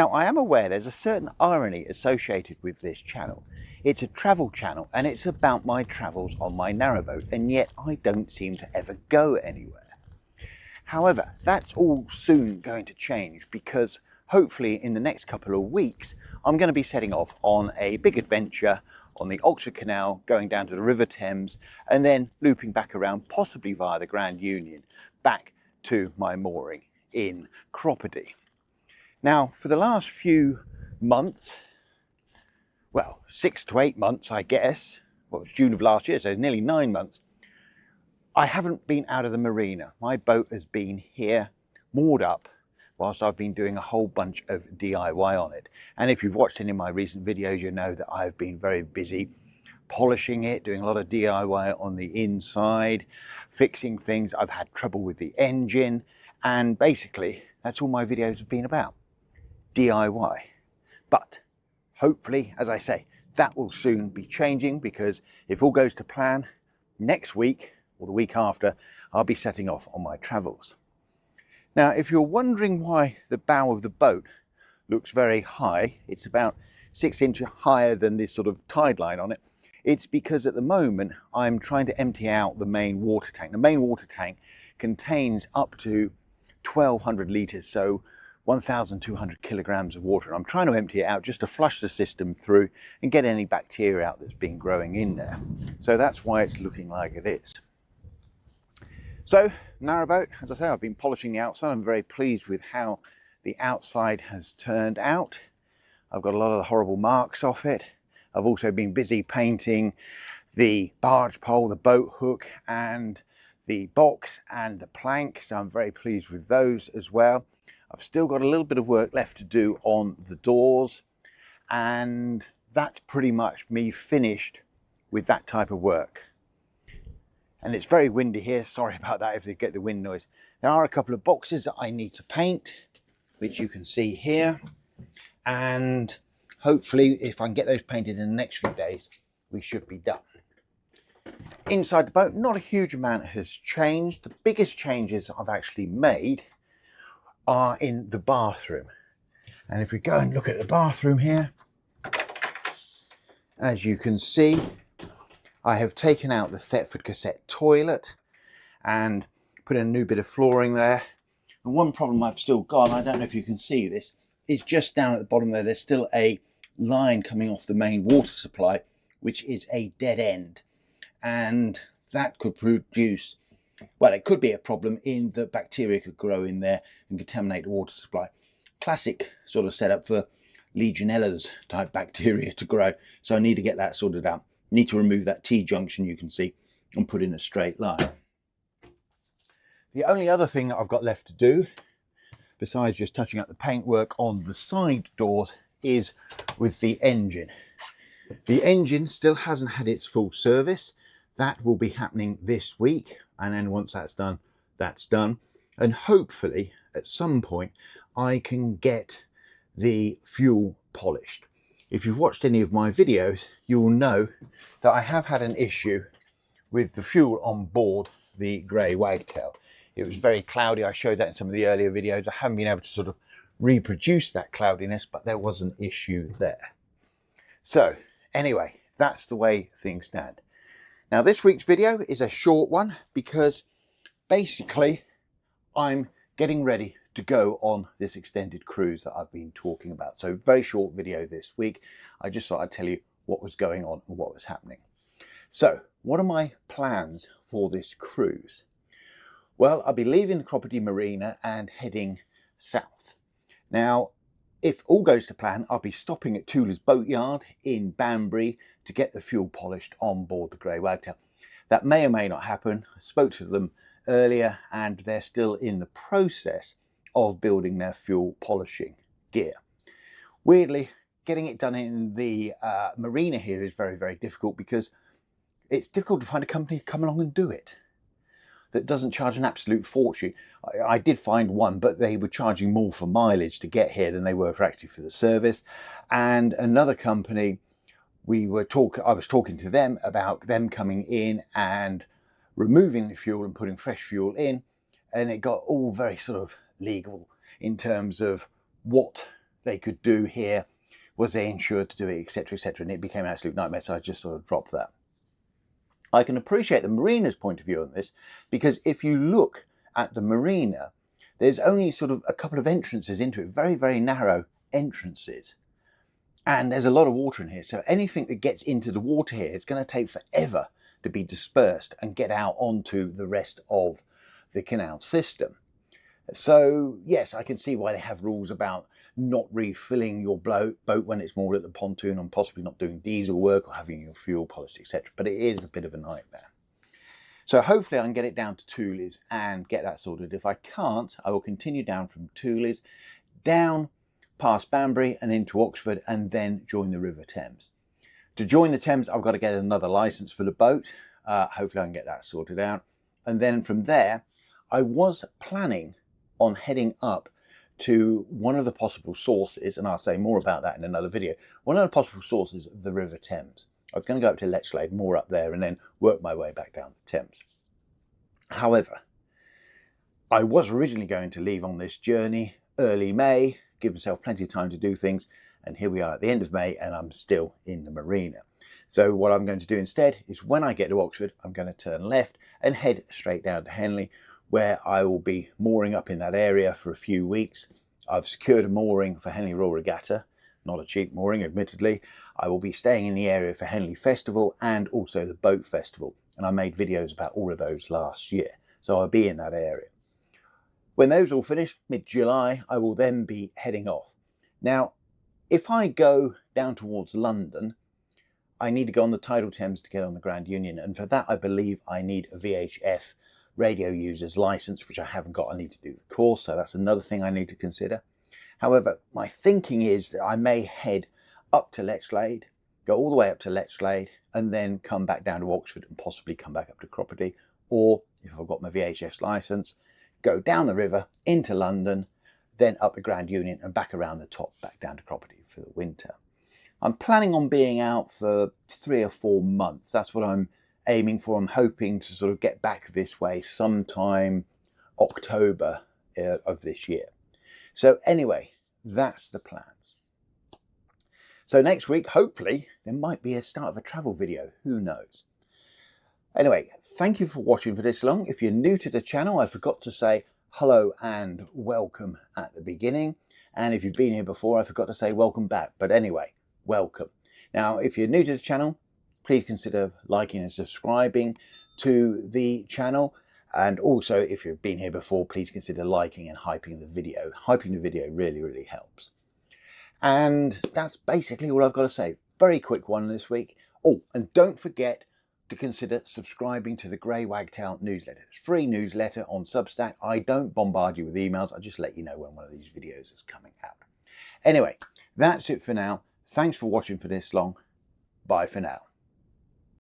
Now, I am aware there's a certain irony associated with this channel. It's a travel channel and it's about my travels on my narrowboat, and yet I don't seem to ever go anywhere. However, that's all soon going to change, because hopefully in the next couple of weeks I'm going to be setting off on a big adventure on the Oxford Canal, going down to the River Thames and then looping back around, possibly via the Grand Union, back to my mooring in Cropredy. Now, for the last few months, well, 6 to 8 months, I guess, well, it's June of last year, so nearly 9 months, I haven't been out of the marina. My boat has been here, moored up, whilst I've been doing a whole bunch of DIY on it. And if you've watched any of my recent videos, you know that I've been very busy polishing it, doing a lot of DIY on the inside, fixing things. I've had trouble with the engine, and basically that's all my videos have been about. DIY. But hopefully, as I say, that will soon be changing, because if all goes to plan, next week or the week after, I'll be setting off on my travels. Now, if you're wondering why the bow of the boat looks very high, it's about 6 inches higher than this sort of tide line on it, it's because at the moment I'm trying to empty out the main water tank. The main water tank contains up to 1,200 litres, so 1,200 kilograms of water. I'm trying to empty it out just to flush the system through and get any bacteria out that's been growing in there. So that's why it's looking like it is. So, narrowboat, as I say, I've been polishing the outside. I'm very pleased with how the outside has turned out. I've got a lot of the horrible marks off it. I've also been busy painting the barge pole, the boat hook, and the box and the plank, so I'm very pleased with those as well. I've still got a little bit of work left to do on the doors, and that's pretty much me finished with that type of work. And it's very windy here, sorry about that if you get the wind noise. There are a couple of boxes that I need to paint, which you can see here, and hopefully if I can get those painted in the next few days, we should be done. Inside the boat, not a huge amount has changed. The biggest changes I've actually made are in the bathroom. And if we go and look at the bathroom here, as you can see, I have taken out the Thetford cassette toilet and put in a new bit of flooring there. And one problem I've still got, I don't know if you can see this, is just down at the bottom there, there's still a line coming off the main water supply, which is a dead end. And that could produce, well, it could be a problem in that bacteria could grow in there and contaminate the water supply. Classic sort of setup for Legionellas type bacteria to grow. So I need to get that sorted out. Need to remove that T-junction, you can see, and put in a straight line. The only other thing that I've got left to do, besides just touching up the paintwork on the side doors, is with the engine. The engine still hasn't had its full service. That will be happening this week, and then once that's done, that's done. And hopefully at some point I can get the fuel polished. If you've watched any of my videos, you will know that I have had an issue with the fuel on board the Grey Wagtail. It was very cloudy. I showed that in some of the earlier videos. I haven't been able to sort of reproduce that cloudiness, but there was an issue there. So anyway, that's the way things stand. Now, this week's video is a short one because basically I'm getting ready to go on this extended cruise that I've been talking about. So very short video this week. I just thought I'd tell you what was going on and what was happening. So what are my plans for this cruise? Well, I'll be leaving the Cropredy Marina and heading south. Now, if all goes to plan, I'll be stopping at Tula's boatyard in Banbury to get the fuel polished on board the Grey Wagtail. That may or may not happen. I spoke to them earlier and they're still in the process of building their fuel polishing gear. Weirdly, getting it done in the marina here is very, very difficult, because it's difficult to find a company to come along and do it that doesn't charge an absolute fortune. I did find one, but they were charging more for mileage to get here than they were for actually for the service. And another company, I was talking to them about them coming in and removing the fuel and putting fresh fuel in, and it got all very sort of legal in terms of what they could do here, was they insured to do it, etc., etc., and it became an absolute nightmare, so I just sort of dropped that. I can appreciate the marina's point of view on this, because if you look at the marina, there's only sort of a couple of entrances into it, very, very narrow entrances. And there's a lot of water in here, so anything that gets into the water here, it's going to take forever to be dispersed and get out onto the rest of the canal system. So yes, I can see why they have rules about not refilling your boat when it's moored at the pontoon, and possibly not doing diesel work or having your fuel polished, etc. But it is a bit of a nightmare. So hopefully I can get it down to Tooley's and get that sorted. If I can't, I will continue down from Tooley's, down past Banbury and into Oxford, and then join the River Thames. To join the Thames, I've got to get another license for the boat. Hopefully I can get that sorted out. And then from there, I was planning on heading up to one of the possible sources, and I'll say more about that in another video, one of the possible sources of the River Thames. I was going to go up to Lechlade, more up there, and then work my way back down the Thames. However, I was originally going to leave on this journey early May, give myself plenty of time to do things, and here we are at the end of May and I'm still in the marina. So what I'm going to do instead is, when I get to Oxford, I'm going to turn left and head straight down to Henley, where I will be mooring up in that area for a few weeks. I've secured a mooring for Henley Royal Regatta, not a cheap mooring admittedly. I will be staying in the area for Henley Festival and also the Boat Festival, and I made videos about all of those last year, so I'll be in that area. When those all finish, mid-July, I will then be heading off. Now, if I go down towards London, I need to go on the tidal Thames to get on the Grand Union, and for that I believe I need a VHF radio user's license, which I haven't got. I need to do the course, so that's another thing I need to consider. However, my thinking is that I may head up to Lechlade, go all the way up to Lechlade, and then come back down to Oxford and possibly come back up to Cropredy, or if I've got my VHF license, go down the river into London, then up the Grand Union and back around the top, back down to Cropredy for the winter. I'm planning on being out for 3 or 4 months. That's what I'm aiming for. I'm hoping to sort of get back this way sometime October of this year. So anyway, that's the plans. So next week, hopefully, there might be a start of a travel video. Who knows? Anyway, thank you for watching for this long. If you're new to the channel, I forgot to say hello and welcome at the beginning. And if you've been here before, I forgot to say welcome back. But anyway, welcome. Now, if you're new to the channel, please consider liking and subscribing to the channel. And also, if you've been here before, please consider liking and hyping the video. Hyping the video really, really helps. And that's basically all I've got to say. Very quick one this week. Oh, and don't forget to consider subscribing to the Grey Wagtail newsletter. It's a free newsletter on Substack. I don't bombard you with emails. I just let you know when one of these videos is coming out. Anyway, that's it for now. Thanks for watching for this long. Bye for now.